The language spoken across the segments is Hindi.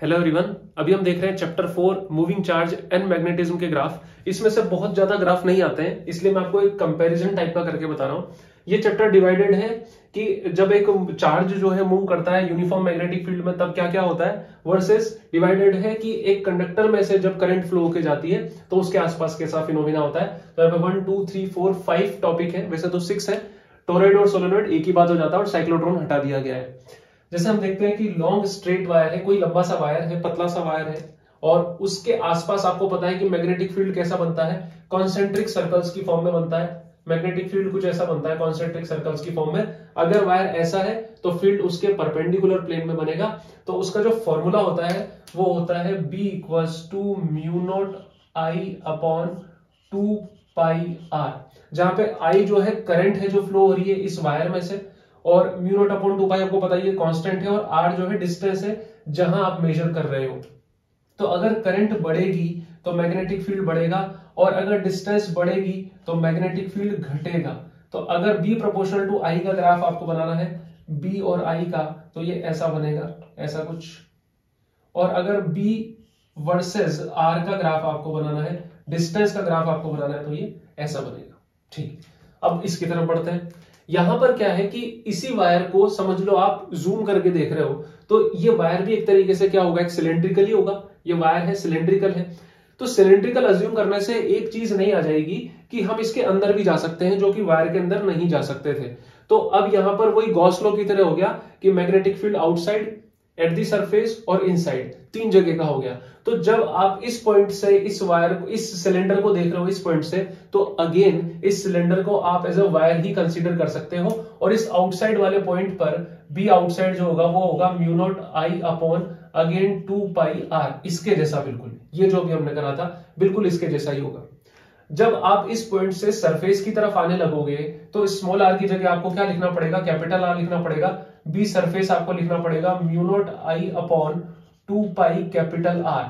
हेलो एवरीवन, अभी हम देख रहे हैं chapter 4 moving charge and magnetism के ग्राफ। इसमें से बहुत ज्यादा ग्राफ नहीं आते हैं, इसलिए मैं आपको एक कंपैरिजन टाइप का करके बता रहा हूं। ये चैप्टर डिवाइडेड है कि जब एक चार्ज जो है मूव करता है यूनिफॉर्म मैग्नेटिक फील्ड में तब क्या क्या होता है, वर्सेस डिवाइडेड है कि एक कंडक्टर में से जब करंट फ्लो होकर जाती है तो उसके आसपास कैसा फिनोमिना होता है। तो यहाँ पे 1 2 3 4 5 टॉपिक है, वैसे तो 6 है। टोरॉइड और सोलेनॉइड एक ही बात हो जाता है और साइक्लोट्रॉन हटा दिया गया है। जैसे हम देखते हैं कि लॉन्ग स्ट्रेट वायर है, कोई लंबा सा वायर है, पतला सा वायर है, और उसके आसपास आपको पता है कि मैग्नेटिक फील्ड कैसा बनता है, कॉन्सेंट्रिक सर्कल्स की फॉर्म में बनता है। मैग्नेटिक फील्ड कुछ ऐसा बनता है कॉन्सेंट्रिक सर्कल्स की फॉर्म में। अगर वायर ऐसा है तो फील्ड उसके परपेंडिकुलर प्लेन में बनेगा। तो उसका जो फॉर्मूला होता है वो होता है B = μ0 I अपॉन 2πr, जहां पे I जो है करंट है जो फ्लो हो रही है इस वायर में से, और μ0/2π आपको पता ही है कांस्टेंट है, और r जो है डिस्टेंस है जहां आप मेजर कर रहे हो। तो अगर करंट बढ़ेगी तो मैग्नेटिक फील्ड बढ़ेगा, और अगर डिस्टेंस बढ़ेगी तो मैग्नेटिक फील्ड घटेगा। तो अगर B प्रोपोर्शनल टू I का ग्राफ आपको बनाना है, B और I का, तो ये ऐसा बनेगा, ऐसा कुछ। और अगर B वर्सेस R का ग्राफ आपको बनाना है, डिस्टेंस का ग्राफ आपको बनाना है, तो ये ऐसा बनेगा। ठीक, अब इसकी तरफ बढ़ते हैं। यहां पर क्या है कि इसी वायर को समझ लो आप जूम करके देख रहे हो, तो ये वायर भी एक तरीके से क्या होगा, एक सिलेंड्रिकल ही होगा। ये वायर है, सिलेंड्रिकल है। तो सिलेंड्रिकल अज्यूम करने से एक चीज नहीं आ जाएगी कि हम इसके अंदर भी जा सकते हैं, जो कि वायर के अंदर नहीं जा सकते थे। तो अब यहां पर वही गॉस लॉ की तरह हो गया कि magnetic field outside, at the surface और इनसाइड, तीन जगह का हो गया। तो जब आप इस पॉइंट से इस वायर को, इस सिलेंडर को देख रहे हो इस पॉइंट से, तो अगेन इस सिलेंडर को आप एज अ वायर ही कंसीडर कर सकते हो। और इस आउटसाइड वाले पॉइंट पर बी आउटसाइड जो होगा वो होगा μ0 I अपॉन अगेन 2πr, इसके जैसा बिल्कुल। ये जो भी हमने करा था बिल्कुल इसके जैसा ही होगा। जब आप इस पॉइंट से सरफेस की तरफ आने लगोगे तो स्मॉल r की जगह आपको क्या लिखना पड़ेगा, कैपिटल R लिखना पड़ेगा। बी सरफेस आपको लिखना पड़ेगा μ0 I अपॉन 2π कैपिटल R।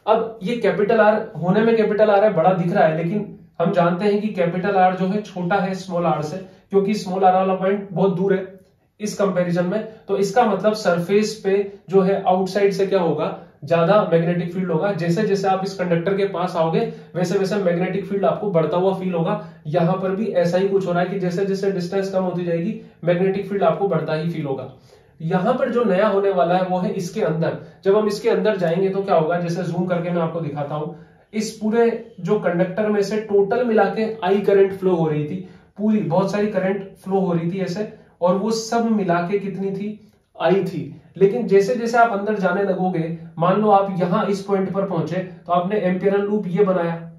अब ये कैपिटल R होने में कैपिटल R है, बड़ा दिख रहा है, लेकिन हम जानते हैं कि कैपिटल R जो है छोटा है स्मॉल r से, क्योंकि स्मॉल r वाला पॉइंट बहुत दूर है इस कंपैरिजन में। तो इसका मतलब सरफेस पे जो है आउटसाइड से क्या होगा, ज्यादा मैग्नेटिक फील्ड होगा। जैसे जैसे आप इस कंडक्टर के पास आओगे वैसे वैसे मैग्नेटिक फील्ड आपको बढ़ता हुआ फील होगा। यहां पर भी ऐसा ही कुछ हो रहा है कि जैसे जैसे डिस्टेंस कम होती जाएगी मैग्नेटिक फील्ड आपको बढ़ता ही फील होगा। यहां पर जो नया होने वाला है वो है इसके अंदर। जब हम इसके अंदर जाएंगे तो क्या होगा, जैसे जूम करके मैं आपको दिखाता हूं। इस पूरे जो कंडक्टर में से टोटल मिला के I करंट फ्लो हो रही थी, पूरी बहुत सारी करंट फ्लो हो रही थी ऐसे, और वो सब मिला के कितनी थी, I थी। लेकिन जैसे जैसे आप अंदर जाने लगोगे, मान लो आप यहां इस पॉइंट पर पहुंचे तो आपने एम्पियरल लूप ये बनाया,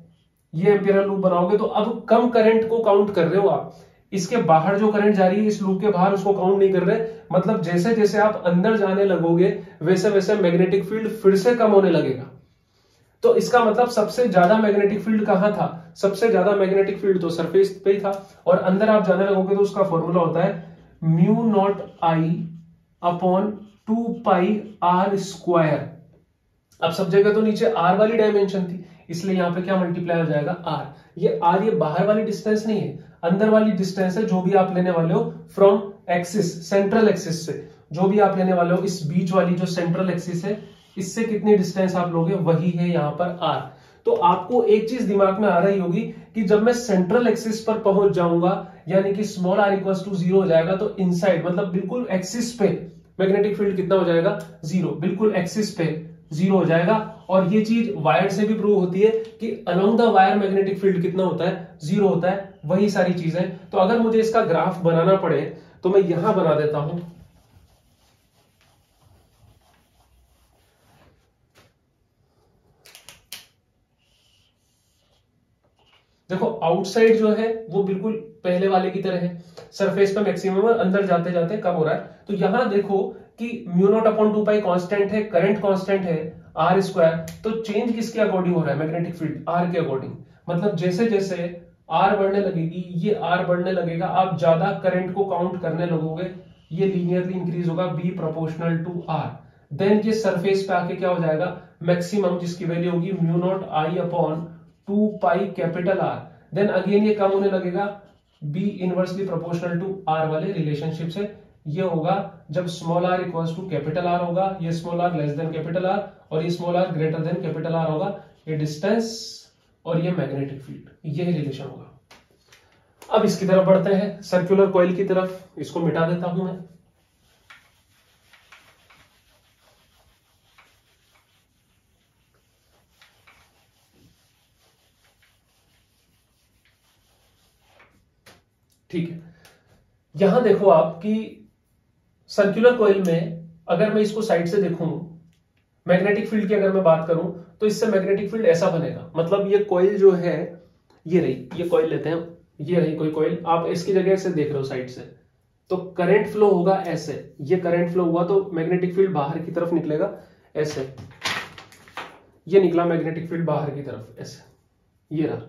ये एम्पियरल लूप बनाओगे तो अब कम करंट को काउंट कर रहे हो आप। इसके बाहर जो करंट जा रही है इस लूप के बाहर, उसको काउंट नहीं कर रहे। मतलब जैसे जैसे आप अंदर जाने लगोगे वैसे वैसे मैग्नेटिक फील्ड फिर से कम होने लगेगा। तो इसका मतलब सबसे ज्यादा मैग्नेटिक फील्ड कहां था, सबसे ज्यादा मैग्नेटिक फील्ड तो सरफेस पे ही था। और अंदर आप जाने लगोगे तो उसका फॉर्मूला होता है μ0 I अपॉन 2πr²। अब सब जगह तो नीचे r वाली डायमेंशन थी, इसलिए यहां पे क्या मल्टीप्लाई हो जाएगा, r। ये r ये बाहर वाली डिस्टेंस नहीं है, अंदर वाली डिस्टेंस है जो भी आप लेने वाले हो फ्रॉम एक्सिस, सेंट्रल एक्सिस से। जो भी आप लेने वाले हो इस बीच वाली जो सेंट्रल एक्सिस है, इससे कितनी डिस्टेंस आप लोगे वही है यहाँ पर r। तो आपको एक चीज दिमाग में आ रही होगी कि जब मैं सेंट्रल एक्सिस पर पहुंच जाऊंगा, यानी कि स्मॉल r = 0 हो जाएगा, तो इनसाइड मतलब बिल्कुल एक्सिस पे मैग्नेटिक फील्ड कितना हो जाएगा, 0। बिल्कुल एक्सिस पे 0 हो जाएगा। और ये चीज वायर से भी प्रूव होती है कि along the wire magnetic field कितना होता है, 0 होता है। वही सारी चीजें। तो अगर मुझे इसका ग्राफ बनाना पड़े तो मैं यहां बना देता हूं। देखो आउटसाइड जो है वो बिल्कुल पहले वाले की तरह है, सरफेस पे मैक्सिमम है, अंदर जाते जाते कम हो रहा है। तो यहां देखो कि μ0/2π कांस्टेंट है, करंट कांस्टेंट है r²। तो चेंज किसके अकॉर्डिंग हो रहा है, मैग्नेटिक फील्ड r के अकॉर्डिंग। मतलब जैसे जैसे r बढ़ने लगेगी, ये r बढ़ने लगेगा, आप ज्यादा करंट को काउंट करने लगोगे, ये लीनियरली इंक्रीज होगा B proportional to r। Then ये सरफेस पे आके क्या हो जाएगा, मैक्सिमम जिसकी वैल्यू होगी μ0 I upon 2π capital R। Then again ये कम होने लगेगा B inversely proportional to R वाले रिलेशनशिप से। ये होगा जब small r equals to capital R होगा, ये small r less than capital R और ये small r greater than capital R होगा। ये डिस्टेंस और ये मैग्नेटिक फील्ड, ये रिलेशन होगा। अब इसकी तरफ बढ़ते हैं, सर्कुलर कॉइल की तरफ। इसको मिटा देता हूं मैं। ठीक है, यहां देखो आप कि सर्कुलर कॉइल में अगर मैं इसको साइड से देखूं, मैग्नेटिक फील्ड की अगर मैं बात करूं तो इससे मैग्नेटिक फील्ड ऐसा बनेगा। मतलब ये कॉइल जो है, ये रही, ये कॉइल लेते हैं, ये रही कोई कॉइल, आप इसकी जगह से देख रहे हो साइड से, तो करंट फ्लो होगा ऐसे। ये करंट फ्लो हुआ तो मैग्नेटिक फील्ड बाहर की तरफ निकलेगा ऐसे। ये निकला मैग्नेटिक फील्ड बाहर की तरफ ऐसे, ये रहा।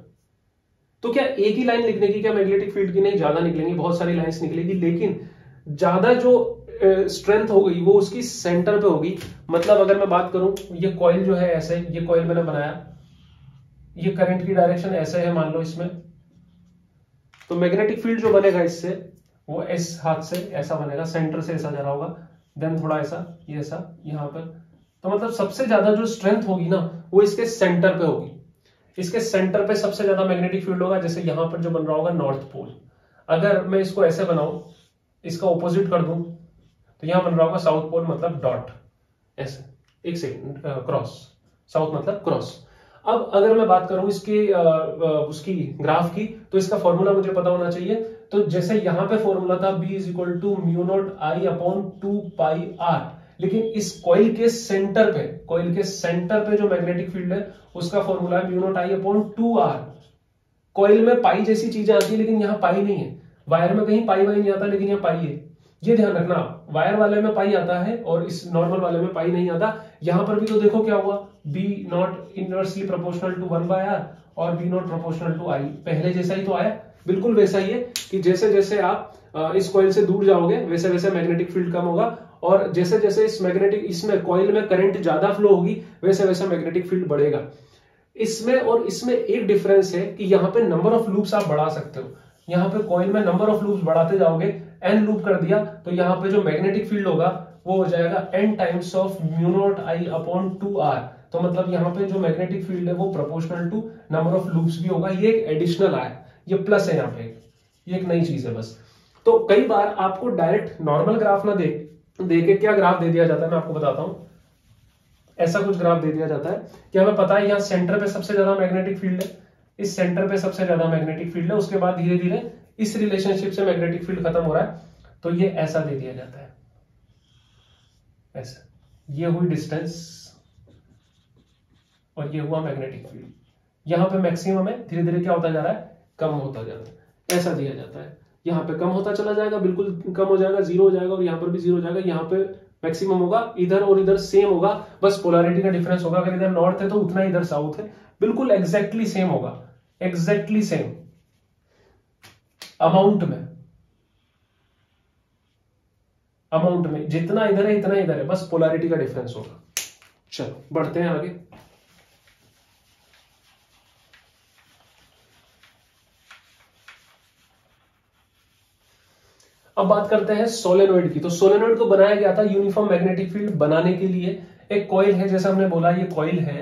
तो क्या एक ही लाइन लिखने की क्या मैग्नेटिक फील्ड की? नहीं, ज्यादा निकलेंगी, बहुत सारी लाइंस निकलेगी, लेकिन ज्यादा जो स्ट्रेंथ हो गई वो उसकी सेंटर पे होगी। मतलब अगर मैं बात करूं, ये कॉइल जो है ऐसे, ये कॉइल मैंने बनाया, ये करंट की डायरेक्शन ऐसे है मान लो इसमें, तो मैग्नेटिक फील्ड जो बनेगा इससे वो इस हाथ से ऐसा बनेगा, सेंटर से ऐसा जा रहा होगा, देन थोड़ा ऐसा, ये ऐसा यहां पर। तो मतलब सबसे ज्यादा जो स्ट्रेंथ होगी ना वो इसके सेंटर पे होगी। इसके सेंटर पे सबसे ज्यादा मैग्नेटिक फील्ड होगा। जैसे यहां पर जो बन रहा होगा नॉर्थ पोल, अगर मैं इसको ऐसे बनाऊं, इसका ऑपोजिट कर दूं, तो यहां बन रहा होगा साउथ पोल, मतलब डॉट ऐसे, एक सेकंड, क्रॉस, साउथ मतलब क्रॉस। अब अगर मैं बात करूं इसकी उसकी ग्राफ की, तो इसका फॉर्मूला मुझे पता होना चाहिए। तो जैसे यहां पे फॉर्मूला था B equal to mu not I upon 2 pi R, लेकिन इस कॉइल के सेंटर पे, कॉइल के सेंटर पे जो मैग्नेटिक फील्ड है उसका फॉर्मूला है mu not I upon 2 R. Coil में पाई जैसी चीजें आती है, लेकिन यहाँ पाई नहीं है। वायर में कहीं पाई वाई नहीं आता, लेकिन यहाँ पाई है, ये ध्यान रखना। वायर वाले में पाई आता है और इस नॉर्मल वाले में पाई नहीं आता। यहां पर भी तो देखो क्या हुआ, B not inversely proportional to 1 by R और B not proportional to I, पहले जैसा ही तो आया। बिल्कुल वैसा ही है कि जैसे जैसे आप इस कॉइल से दूर जाओगे वैसे वैसे मैग्नेटिक फील्ड कम होगा, और जैसे जैसे इस मैग्नेटिक इसमें कॉइल में करंट ज्यादा फ्लो होगी वैसे वैसे मैग्नेटिक फील्ड बढ़ेगा। इसमें और इसमें एक डिफरेंस है कि यहाँ पे नंबर ऑफ लूप्स आप बढ़ा सकते हो। यहाँ पे कॉइल में नंबर ऑफ लूप्स बढ़ाते जाओगे, n लूप कर दिया तो यहाँ पे जो मैग्नेटिक फील्ड होगा वो हो जाएगा n times of mu not I upon 2r। तो मतलब यहाँ पे जो मैग्नेटिक फील्ड है वो proportional to number of loops भी होगा। ये एक एडिशनल आया, ये प्लस है यहाँ पे, ये एक नई चीज है बस। तो कई बार आपको डायरेक्ट नॉर्मल ग्राफ ना दे के क्या ग्राफ दे दिया जाता है, मैं आपको बताता हूं। ऐसा कुछ ग्राफ दे दिया जाता है कि हमें पता है यहाँ सेंटर पे सबसे ज्यादा मैग्नेटिक फील्ड है, इस सेंटर पे सबसे ज्यादा मैग्नेटिक फील्ड है, उसके बाद धीरे धीरे इस रिलेशनशिप से मैग्नेटिक फील्ड खत्म हो रहा है, तो ये ऐसा दे दिया जाता है ऐसा। ये हुई डिस्टेंस और ये हुआ मैग्नेटिक फील्ड। यहां पे मैक्सिमम है, धीरे धीरे क्या होता जा रहा है, कम होता जा रहा है, ऐसा दिया जाता है। यहाँ पे कम होता चला जाएगा, बिल्कुल कम हो जाएगा, जीरो हो जाएगा, और यहाँ पर भी जीरो हो जाएगा। यहाँ पे मैक्सिमम होगा, इधर और इधर सेम होगा, बस पोलैरिटी का डिफरेंस होगा। अगर इधर नॉर्थ है तो उतना इधर साउथ है, बिल्कुल एग्जैक्टली सेम होगा, एग्जैक्टली सेम अमाउंट में, अमाउंट में जितना इधर है इतना इधर है, बस पोलैरिटी का डिफरेंस होगा। चलो बढ़ते हैं आगे। अब बात करते हैं सोलेनोइड की। तो सोलेनोइड को बनाया गया था यूनिफॉर्म मैग्नेटिक फील्ड बनाने के लिए। एक कॉइल है, जैसे हमने बोला ये कॉइल है,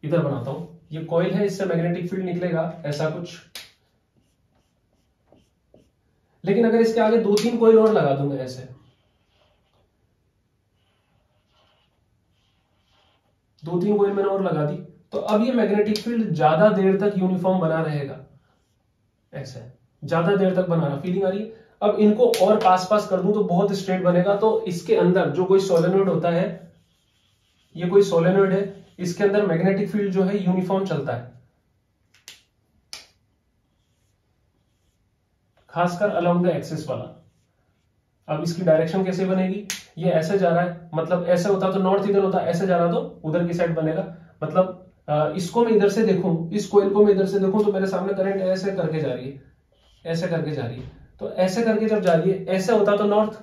इधर बनाता हूं, ये कॉइल है, इससे मैग्नेटिक फील्ड निकलेगा ऐसा कुछ। लेकिन अगर इसके आगे 2-3 कॉइल और लगा दूंगा ऐसे, 2-3 कॉइल मैंने और लगा दी, तो अब ये मैग्नेटिक फील्ड ज्यादा देर तक यूनिफॉर्म बना रहेगा, ऐसे ज्यादा देर तक बना रहा। फीलिंग आ रही है? अब इनको और पास पास कर दूं तो बहुत स्ट्रेट बनेगा। तो इसके अंदर जो कोई सोलेनोइड होता है, ये कोई सोलेनोइड है, इसके अंदर मैग्नेटिक फील्ड जो है यूनिफॉर्म चलता है, खासकर अलोंग द एक्सिस वाला। अब इसकी डायरेक्शन कैसे बनेगी, ये ऐसे जा रहा है, मतलब ऐसे होता तो नॉर्थ इधर होता, ऐसे जा रहा तो उधर की साइड बनेगा। मतलब इसको मैं इधर से देखूं, इस कोइल को मैं इधर से देखूं तो मेरे सामने करंट ऐसे करके जा रही है, ऐसे करके जा रही है। तो ऐसे करके जब जा रही है, ऐसे होता तो नॉर्थ,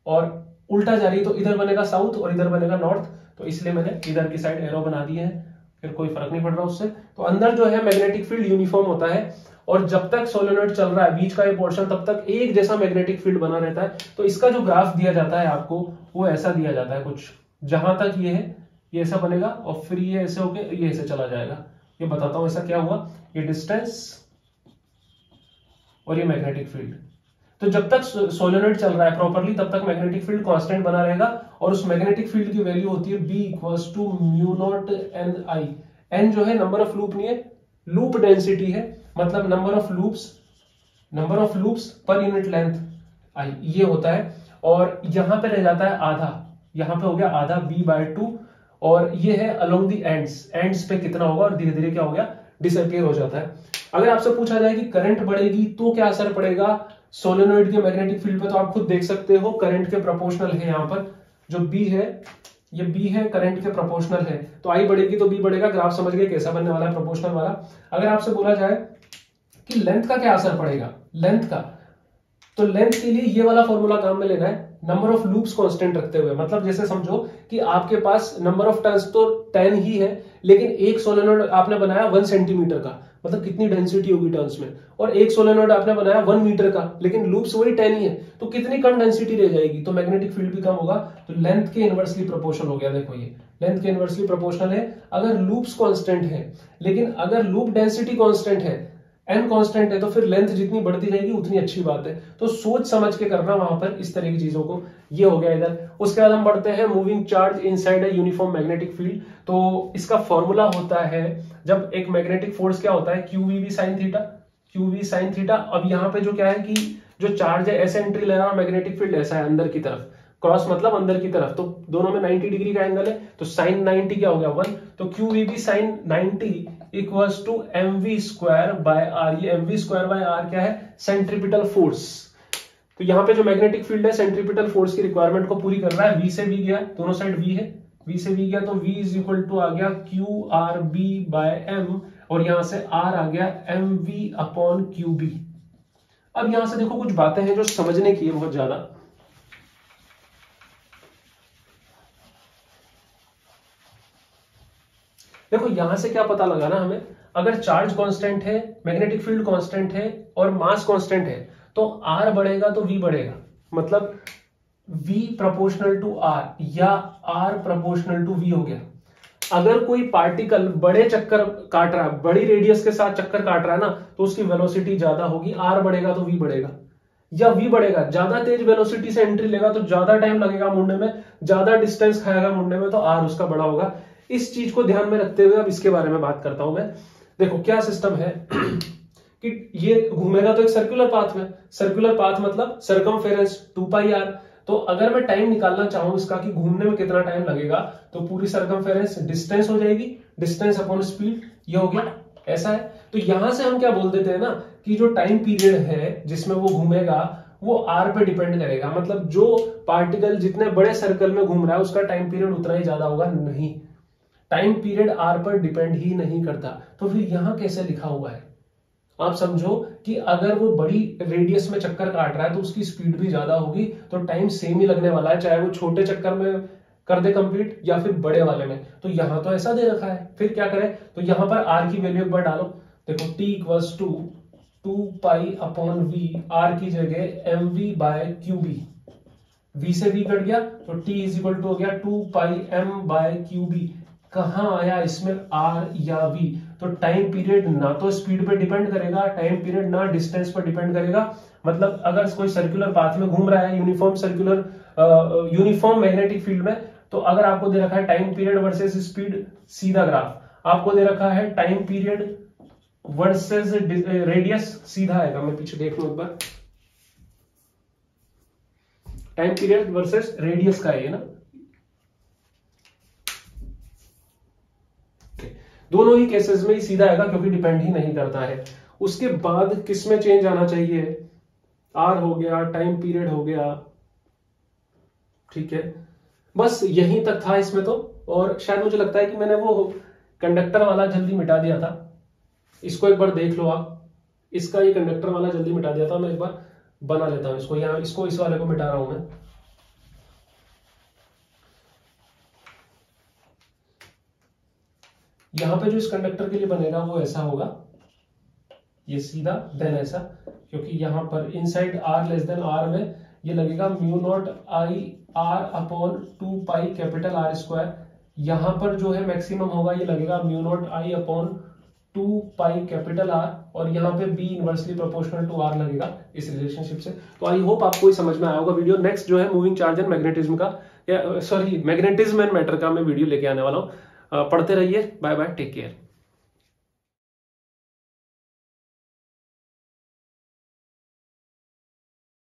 और उल्टा जा रही है तो इधर बनेगा साउथ और इधर बनेगा नॉर्थ। तो इसलिए मैंने इधर की साइड एरो बना दिए हैं, फिर कोई फर्क नहीं पड़ रहा उससे। तो अंदर जो है मैग्नेटिक फील्ड यूनिफॉर्म होता है, और जब तक सोलेनोइड चल रहा है बीच का ये पोर्शन, तब तक एक जैसा मैग्नेटिक फील्ड बना रहता है। तो इसका जो ग्राफ दिया जाता है आपको वो ऐसा दिया जाता है कुछ, जहां तक ये है ये ऐसा बनेगा और फिर ये ऐसे होके ये ऐसे चला जाएगा। ये बताता हूं ऐसा क्या हुआ, ये डिस्टेंस और ये मैग्नेटिक फील्ड। तो जब तक सोलेनोइड चल रहा है प्रॉपरली तब तक मैग्नेटिक फील्ड कांस्टेंट बना रहेगा और उस मैग्नेटिक फील्ड की वैल्यू होती है B equals to mu not N I. N जो है नंबर ऑफ लूप नहीं है, लूप डेंसिटी है, मतलब number of loops per unit length I ये होता है। और यहां पे रह जाता है आधा, यहां पे हो गया आधा B/2 और ये है अलोंग दी एंड्स पे कितना होगा और धीरे धीरे क्या हो गया डिसअपियर हो जाता है। अगर आपसे पूछा जाए कि करंट बढ़ेगी तो क्या असर पड़ेगा सोलेनोइड के मैग्नेटिक फील्ड पे, तो आप खुद देख सकते हो करंट के प्रोपोर्शनल है। यहाँ पर जो B है ये B है करंट के प्रोपोर्शनल है, तो I बढ़ेगी तो B बढ़ेगा। ग्राफ समझ गए कैसा बनने वाला है प्रोपोर्शनल वाला। अगर आपसे बोला जाए कि लेंथ का क्या असर पड़ेगा, लेंथ का, तो लेंथ के लिए ये वाला फॉर्मूला काम में लेना है नंबर ऑफ लूप्स कांस्टेंट रखते हुए। मतलब जैसे समझो कि आपके पास नंबर ऑफ टर्न्स तो 10 ही है, लेकिन एक सोलेनोइड आपने बनाया 1 सेंटीमीटर का, मतलब कितनी डेंसिटी होगी टर्न्स में, और एक सोलेनोइड आपने बनाया 1 मीटर का, लेकिन लूप्स वही 10 ही है, तो कितनी कम डेंसिटी रह जाएगी, तो मैग्नेटिक फील्ड भी कम होगा। तो लेंथ के इनवर्सली प्रोपोर्शनल हो गया। देखो ये लेंथ के इनवर्सली प्रोपोर्शनल है अगर लूप्स कांस्टेंट है, लेकिन अगर लूप डेंसिटी कांस्टेंट है, एन कांस्टेंट है, तो फिर लेंथ जितनी बढ़ती जाएगी उतनी अच्छी बात है। तो सोच समझ के करना वहां पर इस तरह की चीजों को। ये हो गया इधर। उसके बाद हम बढ़ते हैं moving charge inside a uniform magnetic field. तो इसका फॉर्मूला होता है जब एक मैग्नेटिक फोर्स क्या होता है QV sin theta, QV sin theta. अब यहाँ पे जो क्या है कि जो चार्ज है ऐसे एंट्री ले रहा है, मैग्नेटिक फील्ड ऐसा है अंदर की तरफ, क्रॉस मतलब अंदर की तरफ, तो दोनों में 90 डिग्री का एंगल है, तो साइन 90 क्या हो गया 1, तो QVB sin 90 equals to mv square by R. ये mv स्क्वायर बाय आर क्या है, सेंट्रीपिटल फोर्स। तो यहाँ पे जो मैग्नेटिक फील्ड है सेंट्रीपिटल फोर्स की रिक्वायरमेंट को पूरी कर रहा है। V से V गया, दोनों साइड V है, V से V गया तो V इज इक्वल टू आ गया QRB बाय M, और यहां से R आ गया mv अपॉन QB। अब यहां से देखो कुछ बातें हैं जो समझने की है बहुत ज्यादा। देखो यहां से क्या पता लगाना हमें, अगर चार्ज कांस्टेंट है, मैग्नेटिक फील्ड कांस्टेंट है और मास कांस्टेंट है, तो R बढ़ेगा तो V बढ़ेगा, मतलब V प्रोपोर्शनल टू R या R प्रोपोर्शनल टू V हो गया। अगर कोई पार्टिकल बड़े चक्कर काट रहा है, बड़ी रेडियस के साथ चक्कर काट रहा है ना, तो उसकी वेलोसिटी ज्यादा होगी, R बढ़ेगा तो V बढ़ेगा, या V बढ़ेगा, ज्यादा तेज वेलोसिटी से एंट्री लेगा तो ज्यादा टाइम लगेगा मुड़ने में, ज्यादा डिस्टेंस खाएगा मुड़ने में, तो R उसका बड़ा होगा। इस चीज को ध्यान में रखते हुए अब इसके बारे में बात करता हूं मैं। देखो क्या सिस्टम है कि ये घूमेगा तो एक सर्कुलर पाथ में, सर्कुलर पाथ मतलब सरकमफेरेंस 2πr। तो अगर मैं टाइम निकालना चाहूं इसका कि घूमने में कितना टाइम लगेगा, तो पूरी सरकमफेरेंस डिस्टेंस हो जाएगी, डिस्टेंस अपॉन स्पीड, ये हो गया, ऐसा है। तो यहां से हम क्या बोल देते हैं ना कि जो टाइम पीरियड है जिसमें वो घूमेगा वो R पे डिपेंड करेगा, मतलब जो पार्टिकल जितने बड़े सर्कल में घूम रहा है उसका टाइम पीरियड उतना ही ज्यादा होगा। नहीं, टाइम पीरियड R पर डिपेंड ही नहीं करता। तो फिर यहां कैसे लिखा हुआ है, आप समझो कि अगर वो बड़ी रेडियस में चक्कर काट रहा है तो उसकी स्पीड भी ज्यादा होगी, तो टाइम सेम ही लगने वाला है, चाहे वो छोटे चक्कर में कर दे कंप्लीट या फिर बड़े वाले में। तो यहां तो ऐसा दे रखा है, फिर क्या करें, तो यहां पर R की वैल्यू एक बार डालो। देखो T equals to 2π upon V, R की जगह mv बाय QB, V से V कट गया तो T इज इक्वल टू हो गया 2πm बाय QB। कहां आया इसमें R या V, तो टाइम पीरियड ना तो स्पीड पे डिपेंड करेगा, टाइम पीरियड ना डिस्टेंस पर डिपेंड करेगा। मतलब अगर कोई सर्कुलर पाथ में घूम रहा है यूनिफॉर्म मैग्नेटिक फील्ड में, तो अगर आपको दे रखा है टाइम पीरियड वर्सेस स्पीड, सीधा ग्राफ आपको दे रखा है टाइम पीरियड वर्सेस रेडियस, सीधा आएगा। मैं पीछे देख लूं एक बार, टाइम पीरियड वर्सेस रेडियस का है ना, दोनों ही केसेस में ही सीधा आएगा क्योंकि डिपेंड ही नहीं करता है। उसके बाद किस में चेंज आना चाहिए, R हो गया, टाइम पीरियड हो गया, ठीक है, बस यहीं तक था इसमें तो। और शायद मुझे लगता है कि मैंने वो कंडक्टर वाला जल्दी मिटा दिया था, इसको एक बार देख लो आप, इसका ये कंडक्टर वाला जल्दी मिटा दिया था, मैं एक बार बना लेता हूं इसको, यहां इसको इस वाले को मिटा रहा हूं मैं। यहां पे जो इस कंडक्टर के लिए बनेगा वो ऐसा होगा, ये सीधा देन ऐसा, क्योंकि यहाँ पर inside R less than R में ये लगेगा mu not I R upon 2 pi capital R square. यहाँ पर जो है मैक्सिमम होगा ये लगेगा mu not I upon 2 pi capital R, और यहाँ पे B inversely proportional to R लगेगा इस रिलेशनशिप से। तो आई होप आपको समझ में आया होगा वीडियो। नेक्स्ट जो है मूविंग चार्ज एंड मैग्नेटिज्म का, या सॉरी मैग्नेटिज्म एंड मैटर का मैं वीडियो लेके आने वाला हूँ। पढ़ते रहिए। Bye bye, take care.